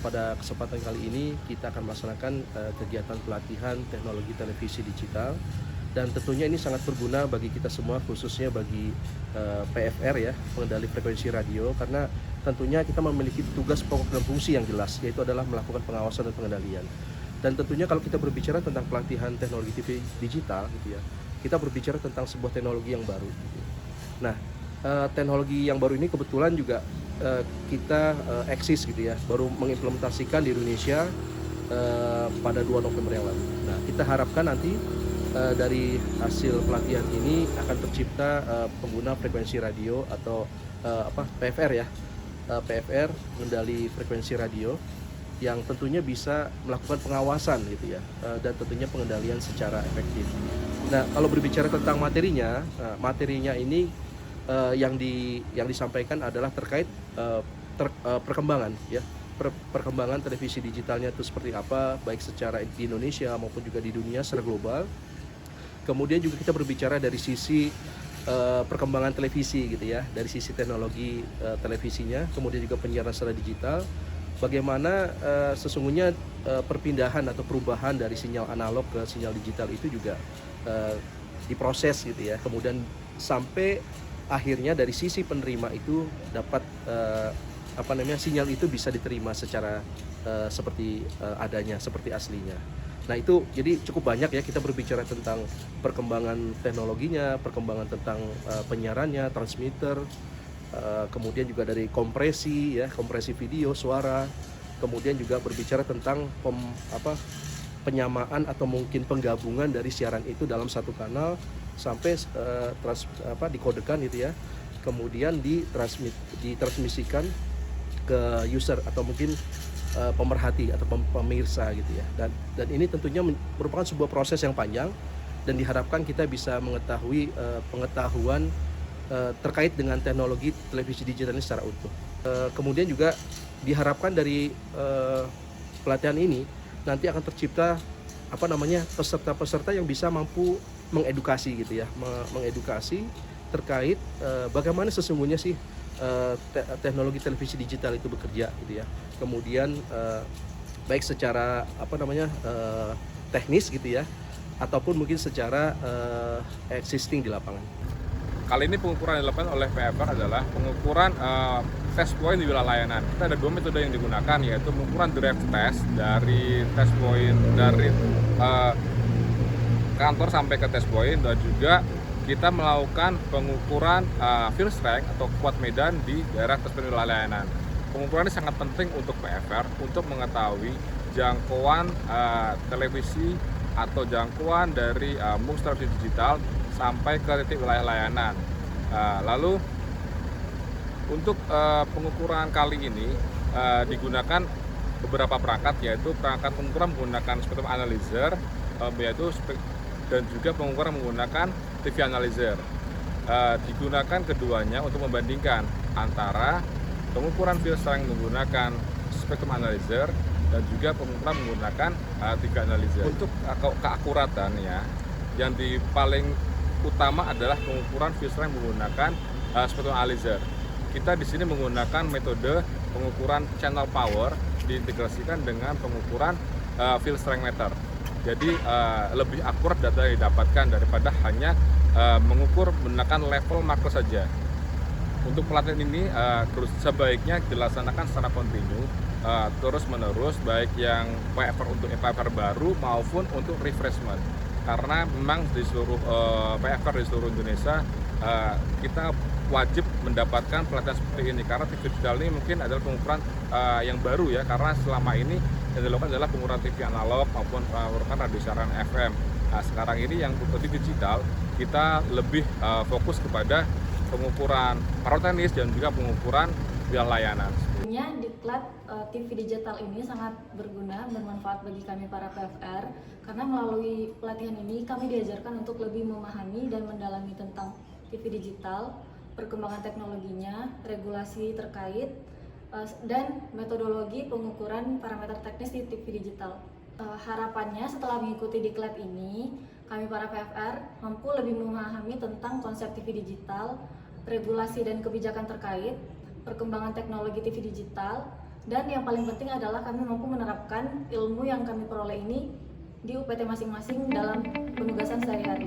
pada kesempatan kali ini kita akan melaksanakan kegiatan pelatihan teknologi televisi digital, dan tentunya ini sangat berguna bagi kita semua, khususnya bagi PFR ya, pengendali frekuensi radio, karena tentunya kita memiliki tugas pokok dan fungsi yang jelas, yaitu adalah melakukan pengawasan dan pengendalian. Dan tentunya kalau kita berbicara tentang pelatihan teknologi TV digital gitu ya, kita berbicara tentang sebuah teknologi yang baru gitu. Nah, teknologi yang baru ini kebetulan juga kita eksis gitu ya, baru mengimplementasikan di Indonesia pada 2 November yang lalu. Nah, kita harapkan nanti dari hasil pelatihan ini akan tercipta pengguna frekuensi radio atau PFR ya, PFR pengendali frekuensi radio yang tentunya bisa melakukan pengawasan gitu ya, dan tentunya pengendalian secara efektif. Nah, kalau berbicara tentang materinya ini yang disampaikan adalah terkait perkembangan ya, perkembangan televisi digitalnya itu seperti apa, baik secara di Indonesia maupun juga di dunia secara global. Kemudian juga kita berbicara dari sisi perkembangan televisi gitu ya, dari sisi teknologi televisinya, kemudian juga penyiaran secara digital. Bagaimana sesungguhnya perpindahan atau perubahan dari sinyal analog ke sinyal digital itu juga diproses gitu ya, kemudian sampai akhirnya dari sisi penerima itu dapat sinyal itu bisa diterima secara seperti adanya, seperti aslinya. Nah, itu jadi cukup banyak ya kita berbicara tentang perkembangan teknologinya, perkembangan tentang penyiarannya, transmitter, kemudian juga dari kompresi ya, kompresi video, suara, kemudian juga berbicara tentang penyamaan atau mungkin penggabungan dari siaran itu dalam satu kanal sampai dikodekan gitu ya, kemudian ditransmisikan ke user atau mungkin pemerhati atau pemirsa gitu ya, dan ini tentunya merupakan sebuah proses yang panjang, dan diharapkan kita bisa mengetahui pengetahuan terkait dengan teknologi televisi digital ini secara utuh. Kemudian juga diharapkan dari pelatihan ini nanti akan tercipta peserta-peserta yang bisa mampu mengedukasi gitu ya, mengedukasi terkait bagaimana sesungguhnya sih teknologi televisi digital itu bekerja gitu ya. Kemudian baik secara teknis gitu ya, ataupun mungkin secara existing di lapangan. Kali ini pengukuran yang dilakukan oleh PFR adalah pengukuran test point di wilayah layanan. Kita ada 2 metode yang digunakan, yaitu pengukuran drive test dari test point dari kantor sampai ke test point, dan juga kita melakukan pengukuran field strength atau kuat medan di daerah test point wilayah layanan. Pengukuran ini sangat penting untuk PFR untuk mengetahui jangkauan televisi atau jangkauan dari mux televisi digital sampai ke titik wilayah layanan. Lalu untuk pengukuran kali ini digunakan beberapa perangkat, yaitu perangkat pengukuran menggunakan spektrum analyzer, dan juga pengukuran menggunakan TV analyzer. Digunakan keduanya untuk membandingkan antara pengukuran field strength menggunakan spektrum analyzer dan juga pengukuran menggunakan TV analyzer. Untuk keakuratan ya, yang paling utama adalah pengukuran field strength menggunakan spektrum analyzer. Kita di sini menggunakan metode pengukuran channel power diintegrasikan dengan pengukuran field strength meter. Jadi lebih akurat data yang didapatkan daripada hanya mengukur menggunakan level makro saja. Untuk pelatihan ini sebaiknya dilaksanakan secara kontinu, terus menerus, baik yang PFR baru maupun untuk refreshment. Karena memang di seluruh PFR di seluruh Indonesia kita wajib mendapatkan pelatihan seperti ini, karena TV digital ini mungkin adalah pengukuran yang baru ya, karena selama ini yang dilakukan adalah pengukuran TV analog maupun pengukuran radio siaran FM. Nah, sekarang ini yang untuk TV digital kita lebih fokus kepada pengukuran parateknis dan juga pengukuran wilayah layanan. Diklat TV digital ini sangat berguna, bermanfaat bagi kami para PFR, karena melalui pelatihan ini kami diajarkan untuk lebih memahami dan mendalami tentang TV digital, perkembangan teknologinya, regulasi terkait, dan metodologi pengukuran parameter teknis di TV digital. Harapannya setelah mengikuti diklat ini, kami para PFR mampu lebih memahami tentang konsep TV digital, regulasi dan kebijakan terkait, perkembangan teknologi TV digital, Dan yang paling penting adalah kami mampu menerapkan ilmu yang kami peroleh ini di UPT masing-masing dalam penugasan sehari-hari.